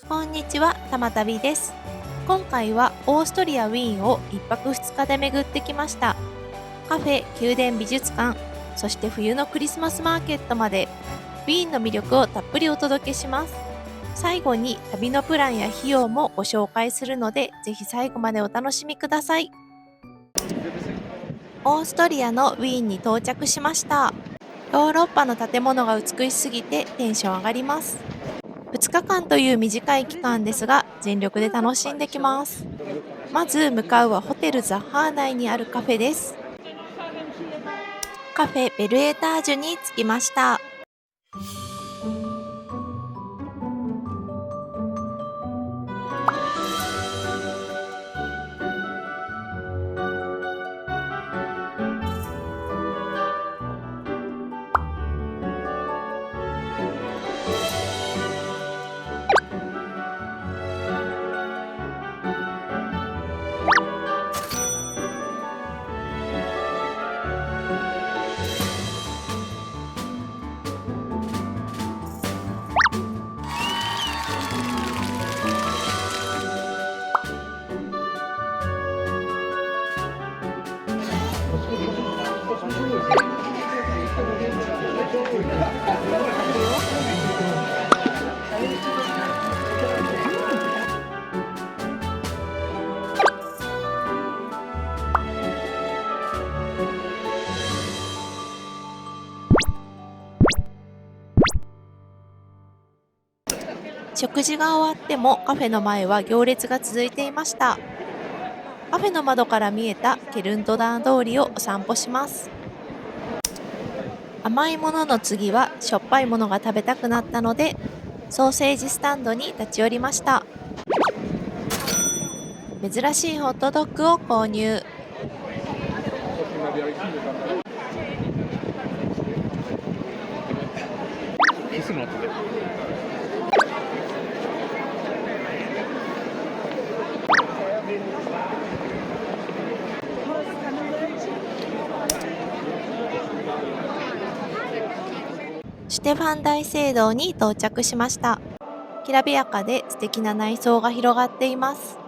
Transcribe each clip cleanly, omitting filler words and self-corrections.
こんにちは、たまたびです。今回はオーストリア・ウィーンを1泊2日で巡ってきました。カフェ、宮殿美術館、そして冬のクリスマスマーケットまで、ウィーンの魅力をたっぷりお届けします。最後に旅のプランや費用もご紹介するので、ぜひ最後までお楽しみください。オーストリアのウィーンに到着しました。ヨーロッパの建物が美しすぎてテンション上がります。2日間という短い期間ですが、全力で楽しんできます。まず向かうはホテルザハー内にあるカフェです。カフェベルエタージュに着きました。食事が終わってもカフェの前は行列が続いていました。カフェの窓から見えたケルントダー通りをお散歩します。甘いものの次はしょっぱいものが食べたくなったので、ソーセージスタンドに立ち寄りました。珍しいホットドッグを購入。シュテファン大聖堂に到着しました。きらびやかで素敵な内装が広がっています。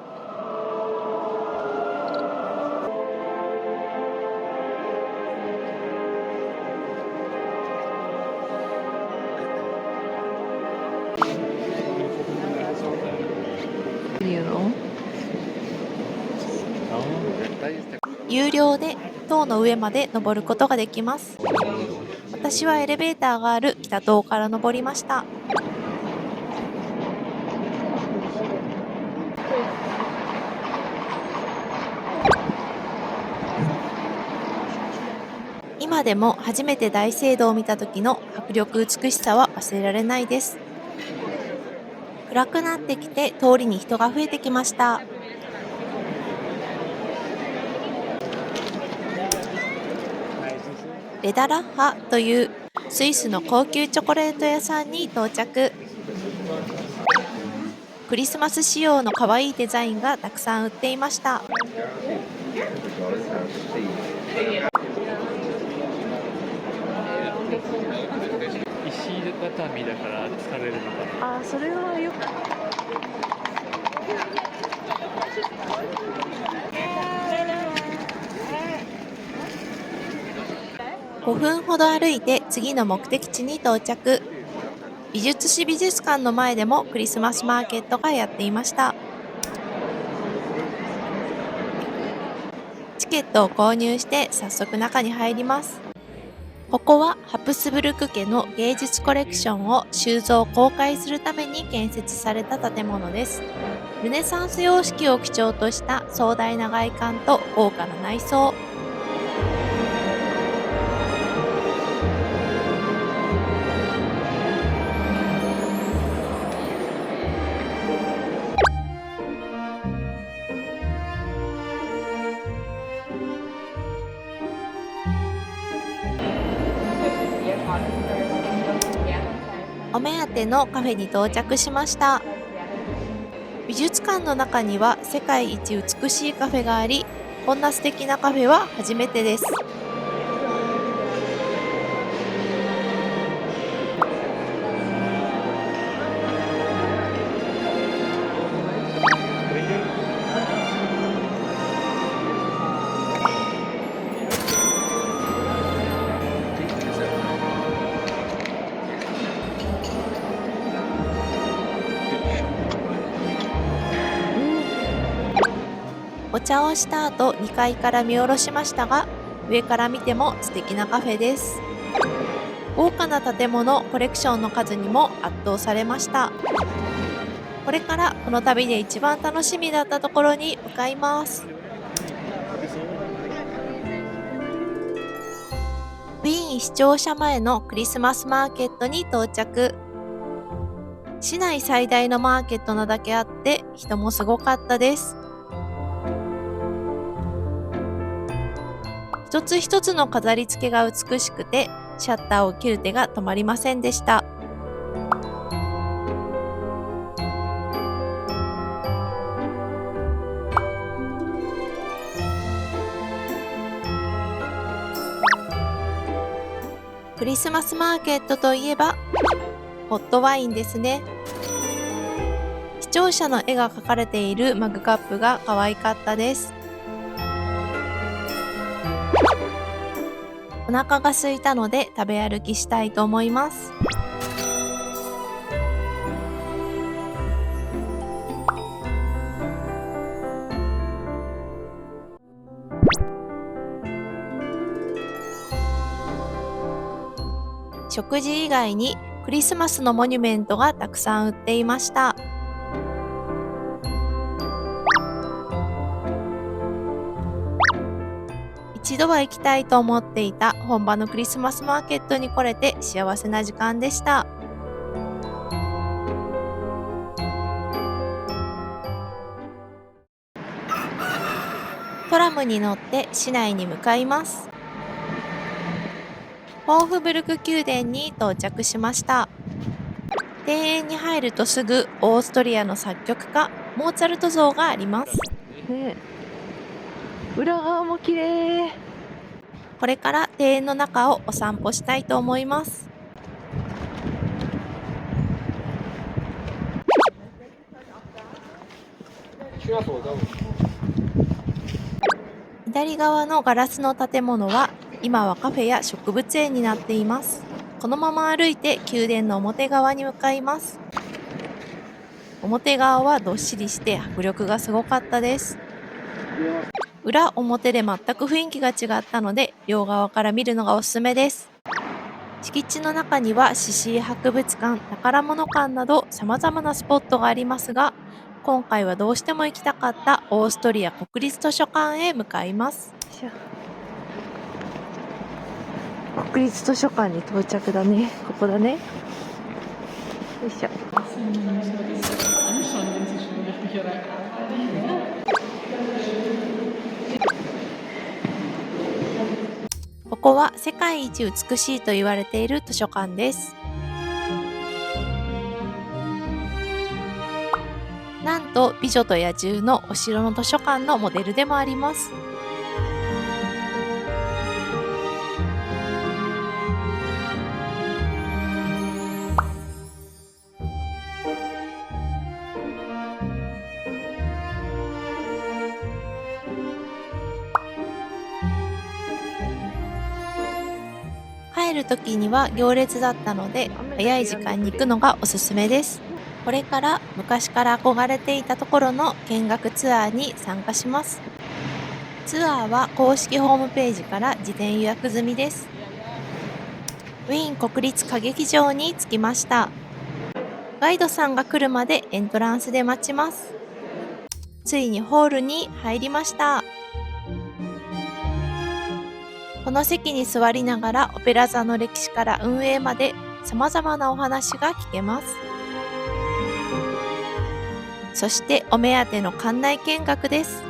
有料で塔の上まで登ることができます。私はエレベーターがある北棟から登りました。今でも初めて大聖堂を見た時の迫力美しさは忘れられないです。暗くなってきて通りに人が増えてきました。レダラッハというスイスの高級チョコレート屋さんに到着。クリスマス仕様の可愛いデザインがたくさん売っていました。石畳だから疲れるのかな。それはよく5分ほど歩いて次の目的地に到着。美術史美術館の前でもクリスマスマーケットがやっていました。チケットを購入して早速中に入ります。ここはハプスブルク家の芸術コレクションを収蔵公開するために建設された建物です。ルネサンス様式を基調とした壮大な外観と豪華な内装。お目当てのカフェに到着しました。美術館の中には世界一美しいカフェがあり、こんな素敵なカフェは初めてです。茶をした後2階から見下ろしましたが、上から見ても素敵なカフェです。豪華な建物、コレクションの数にも圧倒されました。これからこの旅で一番楽しみだったところに向かいます。ウィーン市庁舎前のクリスマスマーケットに到着。市内最大のマーケットなだけあって人もすごかったです。一つ一つの飾り付けが美しくて、シャッターを切る手が止まりませんでした。クリスマスマーケットといえばホットワインですね。視聴者の絵が描かれているマグカップが可愛かったです。お腹が空いたので食べ歩きしたいと思います。食事以外にクリスマスのモニュメントがたくさん売っていました。一度は行きたいと思っていた本場のクリスマスマーケットに来れて幸せな時間でした。トラムに乗って市内に向かいます。ホーフブルク宮殿に到着しました。庭園に入るとすぐオーストリアの作曲家モーツァルト像があります。ね、裏側も綺麗。これから庭園の中をお散歩したいと思います。左側のガラスの建物は今はカフェや植物園になっています。このまま歩いて宮殿の表側に向かいます。表側はどっしりして迫力がすごかったです。裏表で全く雰囲気が違ったので両側から見るのがおすすめです。敷地の中には獅子博物館、宝物館など様々なスポットがありますが、今回はどうしても行きたかったオーストリア国立図書館へ向かいます。国立図書館に到着だね。ここだね。よいしょ。ここは世界一美しいと言われている図書館です。なんと美女と野獣のお城の図書館のモデルでもあります。帰る時には行列だったので早い時間に行くのがおすすめです。これから昔から憧れていたところの見学ツアーに参加します。ツアーは公式ホームページから事前予約済みです。ウィーン国立歌劇場に着きました。ガイドさんが来るまでエントランスで待ちます。ついにホールに入りました。この席に座りながらオペラ座の歴史から運営まで様々なお話が聞けます。そしてお目当ての館内見学です。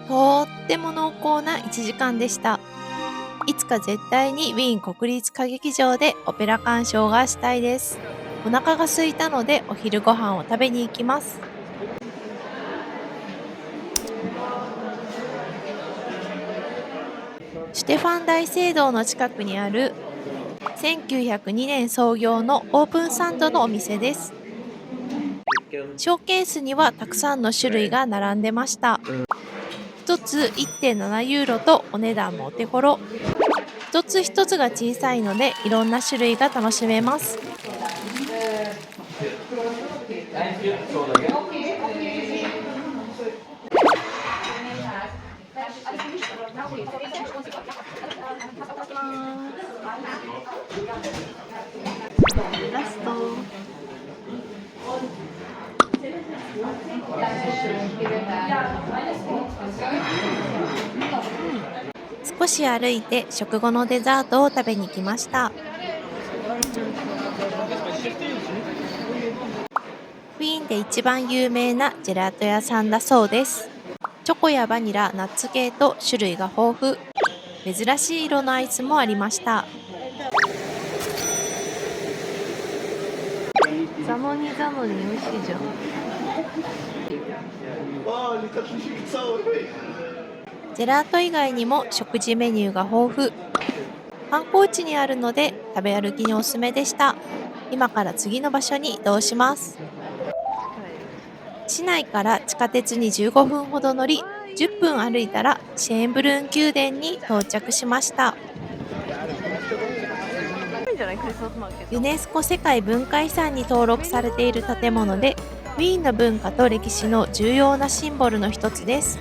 とっても濃厚な1時間でした。いつか絶対にウィーン国立歌劇場でオペラ鑑賞がしたいです。お腹が空いたのでお昼ご飯を食べに行きます。シュテファン大聖堂の近くにある1902年創業のオープンサンドのお店です。ショーケースにはたくさんの種類が並んでました。1つ 1.7 ユーロとお値段もお手頃。一つ一つが小さいのでいろんな種類が楽しめます。ラスト。少し歩いて食後のデザートを食べに来ました。ウィーンで一番有名なジェラート屋さんだそうです。チョコやバニラ、ナッツ系と種類が豊富。珍しい色のアイスもありました。ザノニザノニ美味しいじゃん。ジェラート以外にも食事メニューが豊富。観光地にあるので食べ歩きにおすすめでした。今から次の場所に移動します。市内から地下鉄に15分ほど乗り、10分歩いたらシェーンブルーン宮殿に到着しました。ユネスコ世界文化遺産に登録されている建物で、ウィーンの文化と歴史の重要なシンボルの一つです。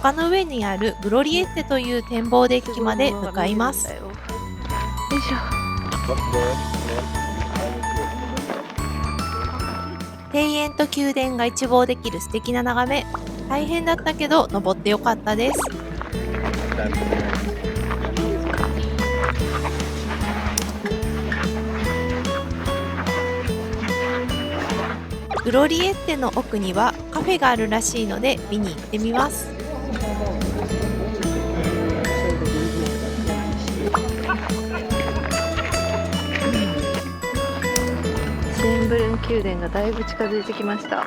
丘の上にあるグロリエッテという展望デッキまで向かいます。よいしょ。庭園と宮殿が一望できる素敵な眺め。大変だったけど登ってよかったです。グロリエッテの奥にはカフェがあるらしいので見に行ってみます。シェーンブルーン宮殿がだいぶ近づいてきました。やっ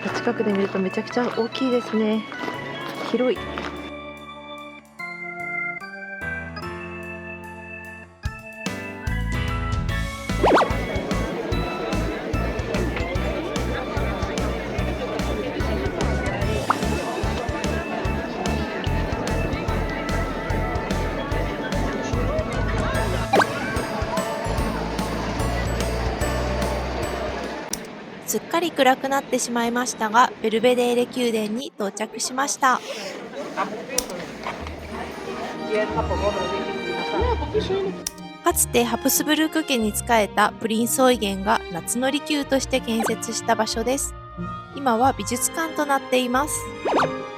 ぱ近くで見るとめちゃくちゃ大きいですね。広い。すっかり暗くなってしまいましたが、ベルベデーレ宮殿に到着しました。かつてハプスブルク家に仕えたプリンスオイゲンが夏の離宮として建設した場所です。今は美術館となっています。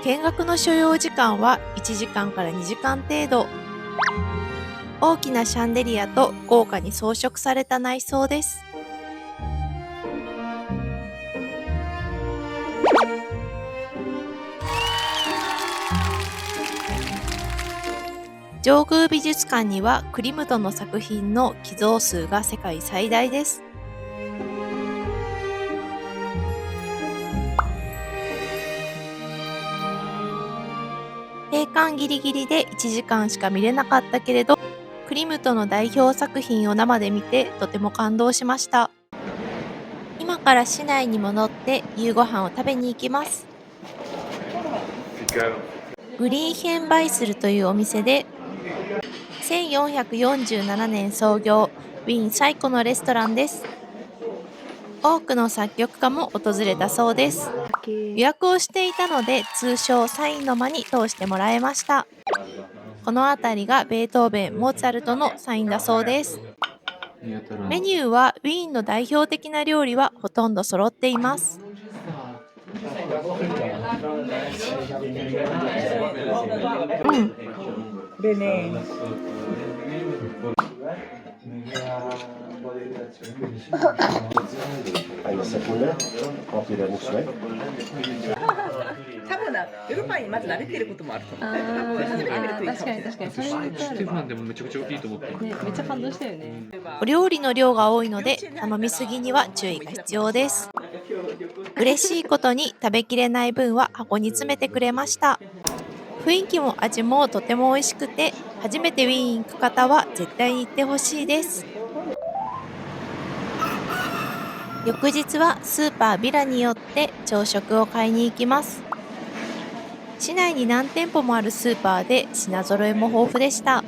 見学の所要時間は1時間から2時間程度。大きなシャンデリアと豪華に装飾された内装です。上宮美術館にはクリムトの作品の寄贈数が世界最大です。閉館ギリギリで1時間しか見れなかったけれど、クリムトの代表作品を生で見てとても感動しました。今から市内に戻って夕ご飯を食べに行きます。グリーンヘンバイスルというお店で、1447年創業、ウィーン最古のレストランです。多くの作曲家も訪れたそうです。予約をしていたので通称サインの間に通してもらえました。この辺りがベートーベン、モーツァルトのサインだそうです。メニューはウィーンの代表的な料理はほとんど揃っています。多分な、ヨーロッパにまず慣れてることもあると思う。多分初めて見るといいかもしれない。確かにそれステファンでもめちゃくちゃいいと思った。ね、めっちゃ感動したよね。お料理の量が多いので頼みすぎには注意が必要です。嬉しいことに食べきれない分は箱に詰めてくれました。雰囲気も味もとても美味しくて、初めてウィーン行く方は絶対に行ってほしいです。翌日はスーパービラによって朝食を買いに行きます。市内に何店舗もあるスーパーで品揃えも豊富でした。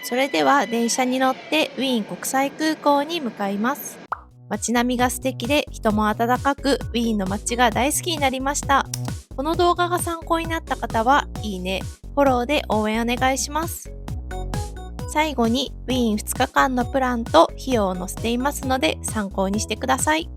それでは電車に乗ってウィーン国際空港に向かいます。街並みが素敵で人も温かく、ウィーンの街が大好きになりました。この動画が参考になった方はいいね、フォローで応援お願いします。最後にウィーン2日間のプランと費用を載せていますので参考にしてください。